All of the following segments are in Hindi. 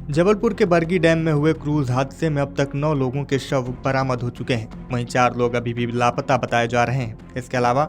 जबलपुर के बरगी डैम में हुए क्रूज हादसे में अब तक 9 लोगों के शव बरामद हो चुके हैं। वहीं 4 लोग अभी भी लापता बताए जा रहे हैं। इसके अलावा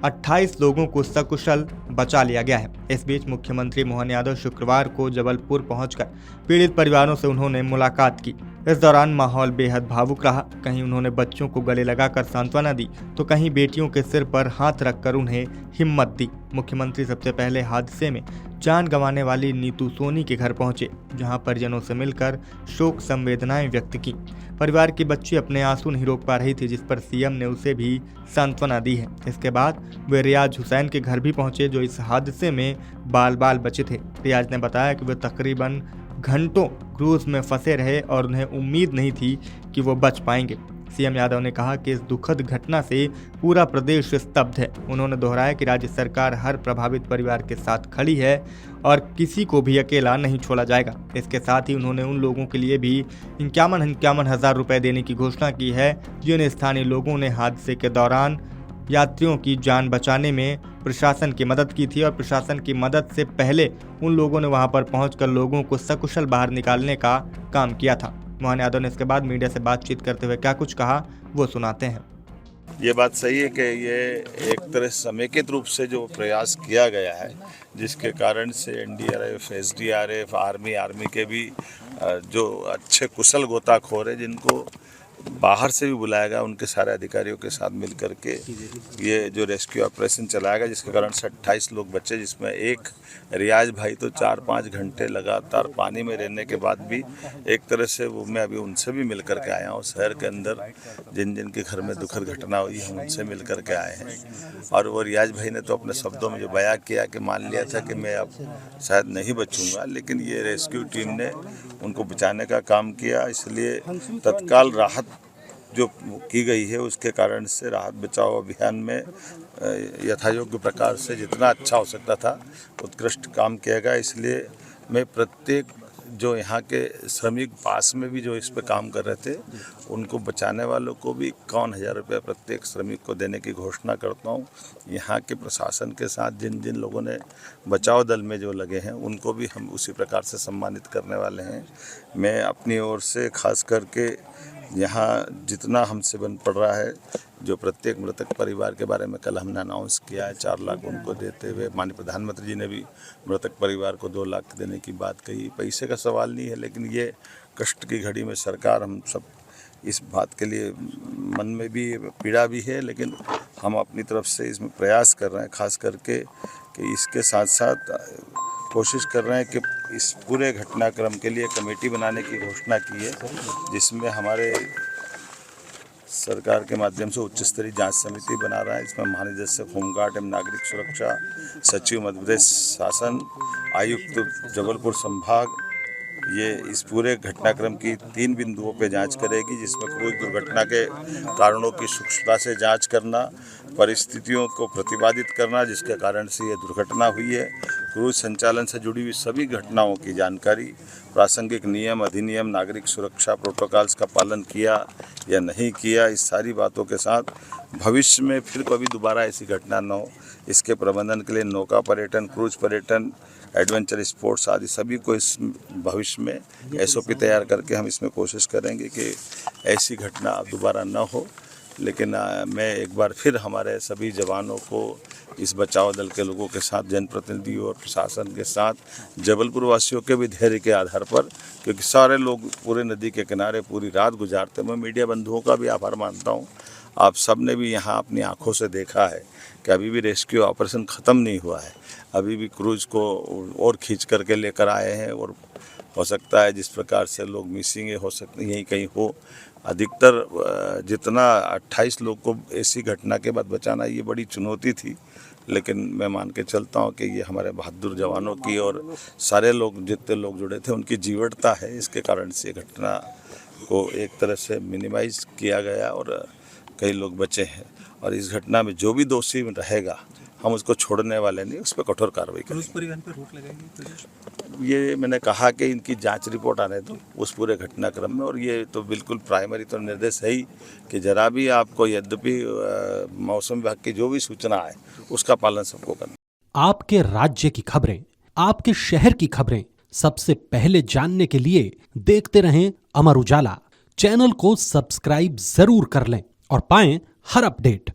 28 लोगों को सकुशल बचा लिया गया है। इस बीच मुख्यमंत्री मोहन यादव शुक्रवार को जबलपुर पहुंचकर पीड़ित परिवारों से उन्होंने मुलाकात की। इस दौरान माहौल बेहद भावुक रहा। कहीं उन्होंने बच्चों को गले लगाकर सांत्वना दी तो कहीं बेटियों के सिर पर हाथ रखकर उन्हें हिम्मत दी। मुख्यमंत्री सबसे पहले हादसे में जान गंवाने वाली नीतू सोनी के घर पहुंचे, जहां परिजनों से मिलकर शोक संवेदनाएं व्यक्त की। परिवार की बच्ची अपने आंसू नहीं रोक पा रही थी, जिस पर सीएम ने उसे भी सांत्वना दी है। इसके बाद वे रियाज हुसैन के घर भी पहुंचे, जो इस हादसे में बाल बाल बचे थे। रियाज ने बताया कि वे तकरीबन घंटों क्रूज में फंसे रहे और उन्हें उम्मीद नहीं थी कि वो बच पाएंगे। सीएम यादव ने कहा कि इस दुखद घटना से पूरा प्रदेश स्तब्ध है। उन्होंने दोहराया कि राज्य सरकार हर प्रभावित परिवार के साथ खड़ी है और किसी को भी अकेला नहीं छोड़ा जाएगा। इसके साथ ही उन्होंने उन लोगों के लिए भी 51 हज़ार रुपए देने की घोषणा की है, जिन स्थानीय लोगों ने हादसे के दौरान यात्रियों की जान बचाने में प्रशासन की मदद की थी और प्रशासन की मदद से पहले उन लोगों ने वहां पर पहुंचकर लोगों को सकुशल बाहर निकालने का काम किया था। मोहन यादव ने इसके बाद मीडिया से बातचीत करते हुए क्या कुछ कहा, वो सुनाते हैं। ये बात सही है कि ये एक तरह समेकित रूप से जो प्रयास किया गया है, जिसके कारण से एनडीआरएफ, एसडीआरएफ, आर्मी के भी जो अच्छे कुशल गोताखोर है, जिनको बाहर से भी बुलाया गया, उनके सारे अधिकारियों के साथ मिल करके ये जो रेस्क्यू ऑपरेशन चलाया, जिसके कारण से 28 लोग बचे, जिसमें एक रियाज भाई तो 4-5 घंटे लगातार पानी में रहने के बाद भी एक तरह से वो मैं अभी उनसे भी मिल करके आया हूँ। शहर के अंदर जिन जिन के घर में दुखद घटना हुई है, उनसे मिल करके आए हैं। और वो रियाज भाई ने तो अपने शब्दों में जो बयां किया कि मान लिया था कि मैं अब शायद नहीं बचूंगा, लेकिन ये रेस्क्यू टीम ने उनको बचाने का काम किया। इसलिए तत्काल राहत जो की गई है, उसके कारण से राहत बचाव अभियान में यथायोग्य प्रकार से जितना अच्छा हो सकता था उत्कृष्ट काम किया गया। इसलिए मैं प्रत्येक जो यहाँ के श्रमिक पास में भी जो इस पे काम कर रहे थे, उनको बचाने वालों को भी 51,000 रुपये प्रत्येक श्रमिक को देने की घोषणा करता हूँ। यहाँ के प्रशासन के साथ जिन जिन लोगों ने बचाव दल में जो लगे हैं, उनको भी हम उसी प्रकार से सम्मानित करने वाले हैं। मैं अपनी ओर से खास करके यहाँ जितना हमसे बन पड़ रहा है, जो प्रत्येक मृतक परिवार के बारे में कल हमने अनाउंस किया है 4 लाख उनको देते हुए, माननीय प्रधानमंत्री जी ने भी मृतक परिवार को 2 लाख देने की बात कही। पैसे का सवाल नहीं है, लेकिन ये कष्ट की घड़ी में सरकार, हम सब इस बात के लिए मन में भी पीड़ा भी है, लेकिन हम अपनी तरफ से इसमें प्रयास कर रहे हैं, खास करके कि इसके साथ साथ कोशिश कर रहे हैं कि इस पूरे घटनाक्रम के लिए कमेटी बनाने की घोषणा की है, जिसमें हमारे सरकार के माध्यम से उच्च स्तरीय जांच समिति बना रहा है। इसमें महानिदेशक होमगार्ड एवं नागरिक सुरक्षा, सचिव मध्य प्रदेश शासन, आयुक्त जबलपुर संभाग, ये इस पूरे घटनाक्रम की 3 बिंदुओं पे जांच करेगी, जिसमें क्रूज दुर्घटना के कारणों की सूक्ष्मता से जांच करना, परिस्थितियों को प्रतिपादित करना जिसके कारण से ये दुर्घटना हुई है, क्रूज संचालन से जुड़ी हुई सभी घटनाओं की जानकारी, प्रासंगिक नियम, अधिनियम, नागरिक सुरक्षा प्रोटोकॉल्स का पालन किया या नहीं किया, इस सारी बातों के साथ भविष्य में फिर कभी दोबारा ऐसी घटना न हो, इसके प्रबंधन के लिए नौका पर्यटन, क्रूज पर्यटन, एडवेंचर स्पोर्ट्स आदि सभी को इस भविष्य में एसओपी तैयार करके हम इसमें कोशिश करेंगे कि ऐसी घटना दोबारा न हो। लेकिन मैं एक बार फिर हमारे सभी जवानों को, इस बचाव दल के लोगों के साथ, जनप्रतिनिधियों और प्रशासन के साथ, जबलपुर वासियों के भी धैर्य के आधार पर, क्योंकि सारे लोग पूरे नदी के किनारे पूरी रात गुजारते, मैं मीडिया बंधुओं का भी आभार मानता हूँ। आप सब ने भी यहाँ अपनी आंखों से देखा है कि अभी भी रेस्क्यू ऑपरेशन ख़त्म नहीं हुआ है, अभी भी क्रूज को और खींच करके लेकर आए हैं, और हो सकता है जिस प्रकार से लोग मिसिंग हो सकते यहीं कहीं हो। अधिकतर जितना 28 लोग को ऐसी घटना के बाद बचाना, ये बड़ी चुनौती थी, लेकिन मैं मान के चलता हूँ कि ये हमारे बहादुर जवानों की और सारे लोग, जितने लोग जुड़े थे, उनकी जीवटता है। इसके कारण से घटना को एक तरह से मिनिमाइज किया गया और कई लोग बचे हैं, और इस घटना में जो भी दोषी रहेगा, हम उसको छोड़ने वाले नहीं, उस पर कठोर कार्रवाई करेंगे। परिवहन पर रोक लगाएंगे? ये मैंने कहा कि इनकी जांच रिपोर्ट आने दो उस पूरे घटनाक्रम में, और ये तो बिल्कुल प्राइमरी तो निर्देश है ही कि जरा भी आपको, यद्यपि मौसम विभाग की जो भी सूचना है उसका पालन सबको करना। आपके राज्य की खबरें, आपके शहर की खबरें सबसे पहले जानने के लिए देखते रहें अमर उजाला। चैनल को सब्सक्राइब जरूर कर लें और पाएं हर अपडेट।